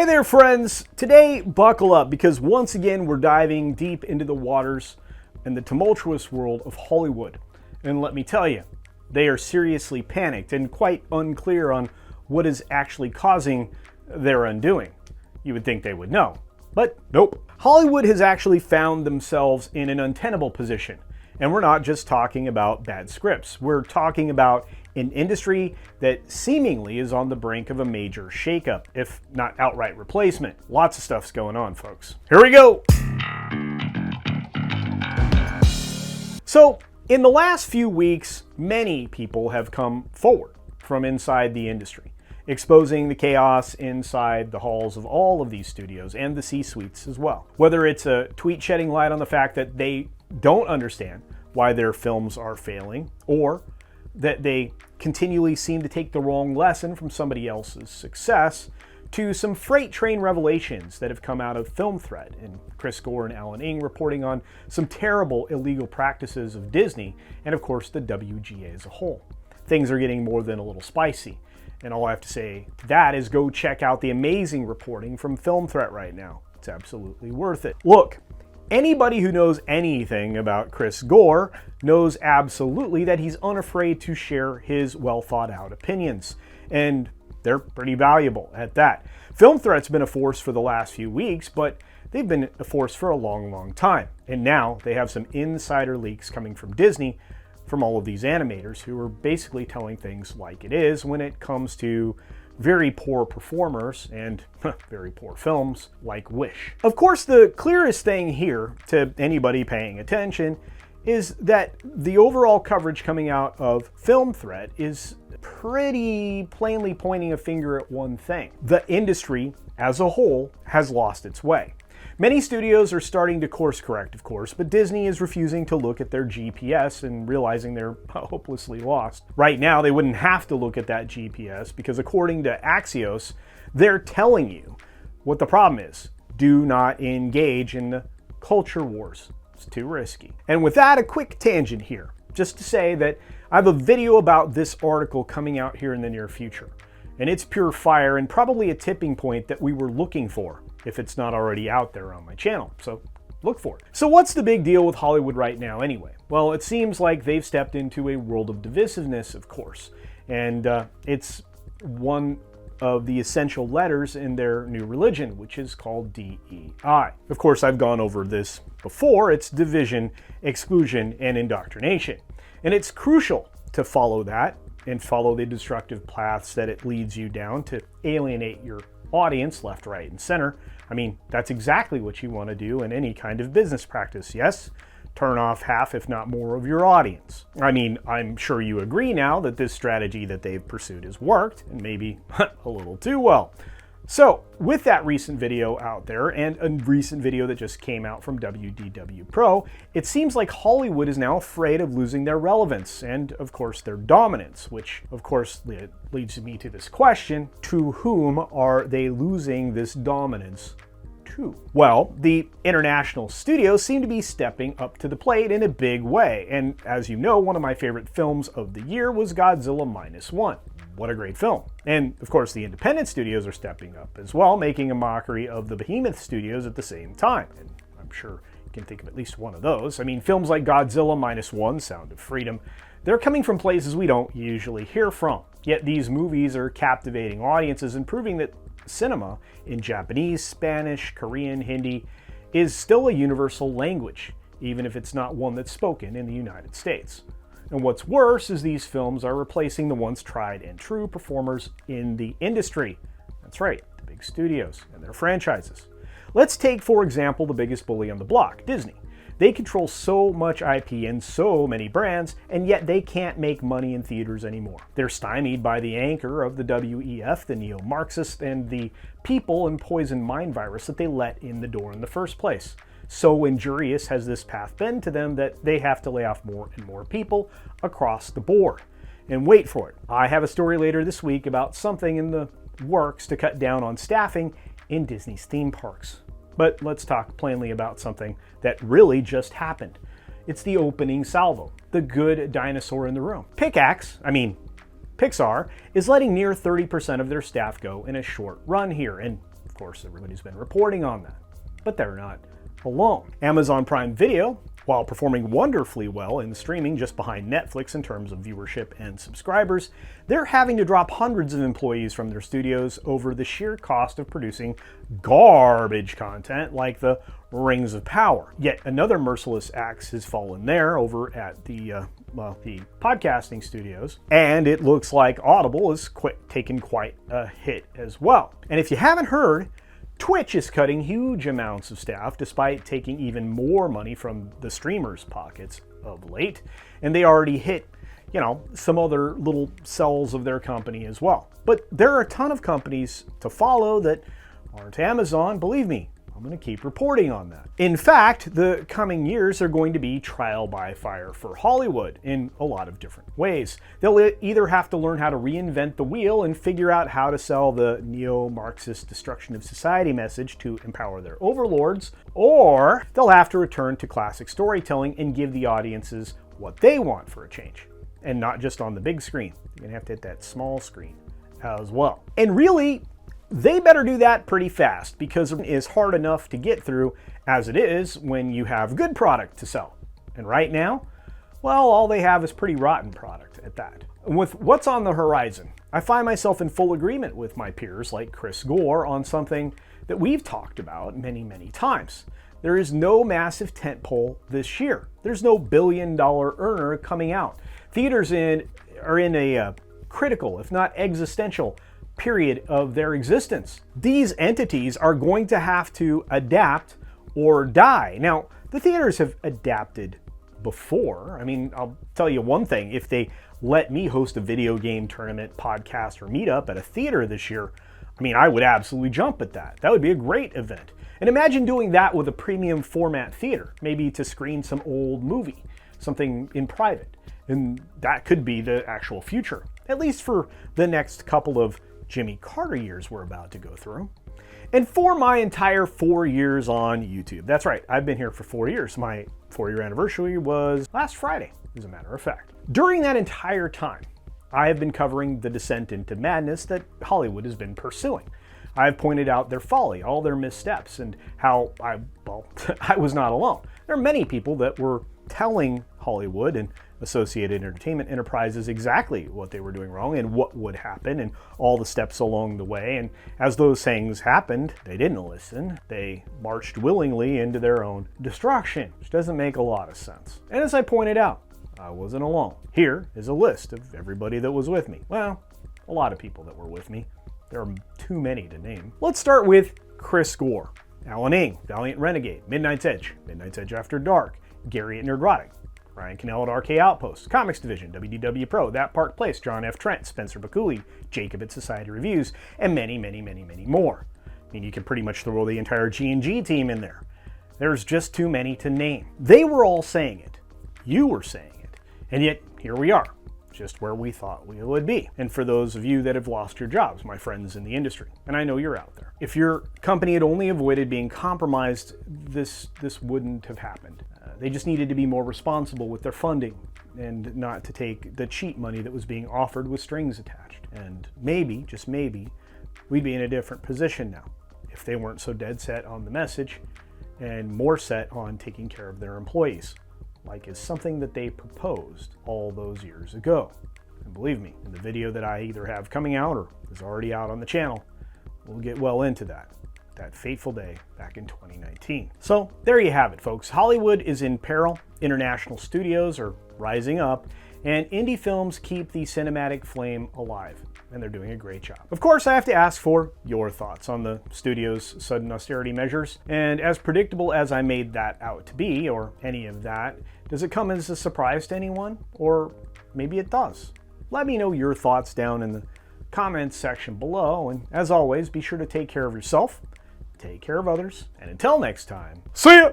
Hey there, friends. Today, buckle up because once again, we're diving deep into the waters and the tumultuous world of Hollywood. And let me tell you, they are seriously panicked and quite unclear on what is actually causing their undoing. You would think they would know, but nope. Hollywood has actually found themselves in an untenable position. And we're not just talking about bad scripts. We're talking about an industry that seemingly is on the brink of a major shakeup, if not outright replacement. Lots of stuff's going on, folks. Here we go! So, in the last few weeks, many people have come forward from inside the industry, exposing the chaos inside the halls of all of these studios and the C-suites as well. Whether it's a tweet shedding light on the fact that they don't understand why their films are failing, or that they continually seem to take the wrong lesson from somebody else's success, to some freight train revelations that have come out of Film Threat and Chris Gore and Alan Ng reporting on some terrible illegal practices of Disney and of course the WGA as a whole. Things are getting more than a little spicy, and all I have to say to that is go check out the amazing reporting from Film Threat right now. It's absolutely worth it. Look, anybody who knows anything about Chris Gore knows absolutely that he's unafraid to share his well-thought-out opinions, and they're pretty valuable at that. Film Threat's been a force for the last few weeks, but they've been a force for a long, long time. And now they have some insider leaks coming from Disney from all of these animators who are basically telling things like it is when it comes to very poor performers and very poor films like Wish. Of course, the clearest thing here to anybody paying attention is that the overall coverage coming out of Film Threat is pretty plainly pointing a finger at one thing. The industry as a whole has lost its way. Many studios are starting to course correct, of course, but Disney is refusing to look at their GPS and realizing they're hopelessly lost. Right now, they wouldn't have to look at that GPS because according to Axios, they're telling you what the problem is. Do not engage in the culture wars. It's too risky. And with that, a quick tangent here, just to say that I have a video about this article coming out here in the near future. And it's pure fire and probably a tipping point that we were looking for, if it's not already out there on my channel. So look for it. So what's the big deal with Hollywood right now anyway? Well, it seems like they've stepped into a world of divisiveness, of course. And it's one of the essential letters in their new religion, which is called DEI. Of course, I've gone over this before. It's division, exclusion, and indoctrination. And it's crucial to follow that and follow the destructive paths that it leads you down to alienate your audience left, right, and center. I mean, that's exactly what you want to do in any kind of business practice, yes? Turn off half, if not more, of your audience. I mean, I'm sure you agree now that this strategy that they've pursued has worked, and maybe a little too well. So, with that recent video out there, and a recent video that just came out from WDW Pro, it seems like Hollywood is now afraid of losing their relevance, and of course their dominance, which of course leads me to this question: to whom are they losing this dominance to? Well, the international studios seem to be stepping up to the plate in a big way, and as you know, one of my favorite films of the year was Godzilla Minus One. What a great film. And of course the independent studios are stepping up as well, making a mockery of the behemoth studios at the same time. And I'm sure you can think of at least one of those. I mean, films like Godzilla Minus One, Sound of Freedom, they're coming from places we don't usually hear from. Yet these movies are captivating audiences and proving that cinema in Japanese, Spanish, Korean, Hindi is still a universal language, even if it's not one that's spoken in the United States. And what's worse is these films are replacing the once tried and true performers in the industry. That's right, the big studios and their franchises. Let's take, for example, the biggest bully on the block, Disney. They control so much IP and so many brands, and yet they can't make money in theaters anymore. They're stymied by the anchor of the WEF, the neo-Marxist, and the people and poison mind virus that they let in the door in the first place. So injurious has this path been to them that they have to lay off more and more people across the board. And wait for it, I have a story later this week about something in the works to cut down on staffing in Disney's theme parks. But let's talk plainly about something that really just happened. It's the opening salvo, the good dinosaur in the room. Pixar is letting near 30% of their staff go in a short run here, and of course, everybody's been reporting on that. But they're not alone. Amazon Prime Video, while performing wonderfully well in streaming just behind Netflix in terms of viewership and subscribers, they're having to drop hundreds of employees from their studios over the sheer cost of producing garbage content like the Rings of Power. Yet another merciless axe has fallen there over at the podcasting studios, and it looks like Audible has taken quite a hit as well. And if you haven't heard, Twitch is cutting huge amounts of staff despite taking even more money from the streamers' pockets of late, and they already hit, some other little cells of their company as well. But there are a ton of companies to follow that aren't Amazon, believe me. I'm going to keep reporting on that. In fact, the coming years are going to be trial by fire for Hollywood in a lot of different ways. They'll either have to learn how to reinvent the wheel and figure out how to sell the neo-Marxist destruction of society message to empower their overlords, or they'll have to return to classic storytelling and give the audiences what they want for a change. And not just on the big screen. You're going to have to hit that small screen as well. And really, they better do that pretty fast, because it is hard enough to get through as it is when you have good product to sell. And right now, well, all they have is pretty rotten product at that. And with what's on the horizon, I find myself in full agreement with my peers like Chris Gore on something that we've talked about many, many times. There is no massive tentpole this year. There's no billion-dollar earner coming out. Theaters are in a critical, if not existential, period of their existence. These entities are going to have to adapt or die. Now, the theaters have adapted before. I mean, I'll tell you one thing. If they let me host a video game tournament, podcast, or meetup at a theater this year, I would absolutely jump at that. That would be a great event. And imagine doing that with a premium format theater, maybe to screen some old movie, something in private. And that could be the actual future, at least for the next couple of Jimmy Carter years we're about to go through. And for my entire 4 years on YouTube, that's right, I've been here for 4 years. My 4-year anniversary was last Friday, as a matter of fact. During that entire time, I have been covering the descent into madness that Hollywood has been pursuing. I've pointed out their folly, all their missteps, and how I was not alone. There are many people that were telling Hollywood and Associated Entertainment Enterprises exactly what they were doing wrong and what would happen and all the steps along the way. And as those things happened, they didn't listen. They marched willingly into their own destruction, which doesn't make a lot of sense. And as I pointed out, I wasn't alone. Here is a list of everybody that was with me. Well, a lot of people that were with me. There are too many to name. Let's start with Chris Gore, Alan Ng, Valiant Renegade, Midnight's Edge After Dark, Gary at Nerdrotic, Ryan Cannell at RK Outpost, Comics Division, WDW Pro, That Park Place, John F. Trent, Spencer Bakuli, Jacob at Society Reviews, and many, many, many, many more. You can pretty much throw the entire G&G team in there. There's just too many to name. They were all saying it. You were saying it. And yet, here we are, just where we thought we would be. And for those of you that have lost your jobs, my friends in the industry, and I know you're out there, if your company had only avoided being compromised, this wouldn't have happened. They just needed to be more responsible with their funding and not to take the cheap money that was being offered with strings attached. And maybe, just maybe, we'd be in a different position now if they weren't so dead set on the message and more set on taking care of their employees, like is something that they proposed all those years ago. And believe me, in the video that I either have coming out or is already out on the channel, we'll get well into that fateful day back in 2019. So there you have it, folks. Hollywood is in peril. International studios are rising up, and indie films keep the cinematic flame alive, and they're doing a great job. Of course, I have to ask for your thoughts on the studio's sudden austerity measures, and as predictable as I made that out to be, or any of that, does it come as a surprise to anyone? Or maybe it does. Let me know your thoughts down in the comments section below, and as always, be sure to take care of yourself, take care of others, and until next time, see ya!